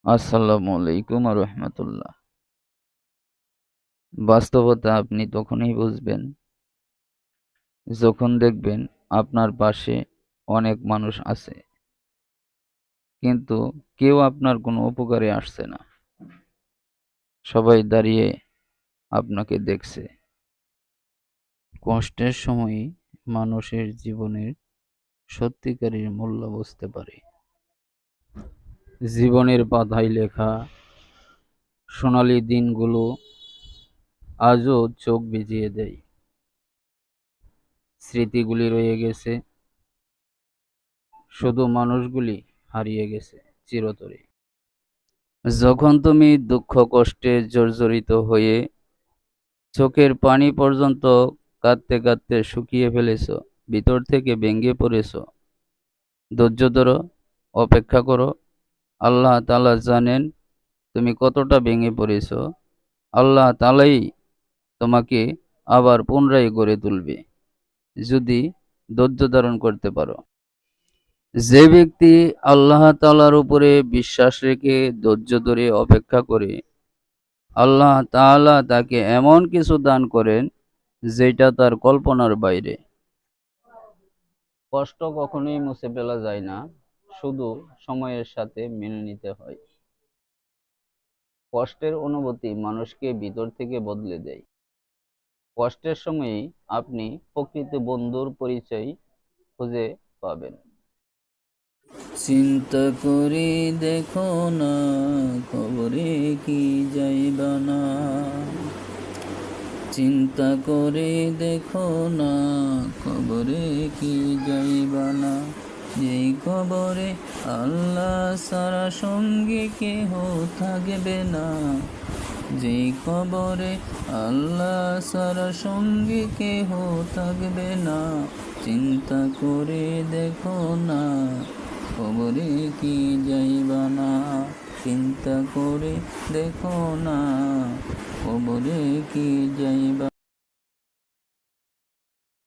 আসসালামু আলাইকুম রহমতুল্লাহ। বাস্তবতা আপনি তখনই বুঝবেন যখন দেখবেন আপনার পাশে অনেক মানুষ আছে, কিন্তু কেউ আপনার কোনো উপকারে আসছে না। সবাই দাঁড়িয়ে আপনাকে দেখছে। কষ্টের সময়ই মানুষের জীবনের সত্যিকারের মূল্য বুঝতে পারে। জীবনের পাতায় লেখা সোনালি দিনগুলো আজও চোখ ভিজিয়ে দেয়। স্মৃতিগুলি রয়ে গেছে, শুধু মানুষগুলি হারিয়ে গেছে চিরতরে। যখন তুমি দুঃখ কষ্টে জর্জরিত হয়ে চোখের পানি পর্যন্ত কাঁদতে কাঁদতে শুকিয়ে ফেলেছ, ভিতর থেকে ভেঙে পড়েছ, ধৈর্য ধরো, অপেক্ষা করো। আল্লাহ তাআলা জানেন তুমি কতটা ভেঙে পড়েছ। আল্লাহ তাআলাই তোমাকে আবার পুনরায় গড়ে তুলবে, যদি ধৈর্য ধারণ করতে পারো। যে ব্যক্তি আল্লাহ তাআলার উপরে বিশ্বাস রেখে ধৈর্য ধরে অপেক্ষা করে, আল্লাহ তাআলা তাকে এমন কিছু দান করেন যেটা তার কল্পনার বাইরে। কষ্ট কখনোই মুছে ফেলা যায় না, শুধু সময়ের সাথে মেনে নিতে হয়। কষ্টের অনুভূতি মানুষকে ভিতর থেকে বদলে দেয়। কষ্টের সময়েই আপনি প্রকৃত বন্ধুর পরিচয় খুঁজে পাবেন। চিন্তা করে দেখো না, কবরে কি যাইবা না। চিন্তা করে দেখো না, কবরে কি যাইবা না। যেই কবরে আল্লাহ ছাড়া সঙ্গী কেহ থাকবে না। যেই কবরে আল্লাহ ছাড়া সঙ্গী কেহ থাকবে না। চিন্তা করে দেখো না, কবরে কি যাইবা না। চিন্তা করে দেখো না, কবরে কি যাইবা।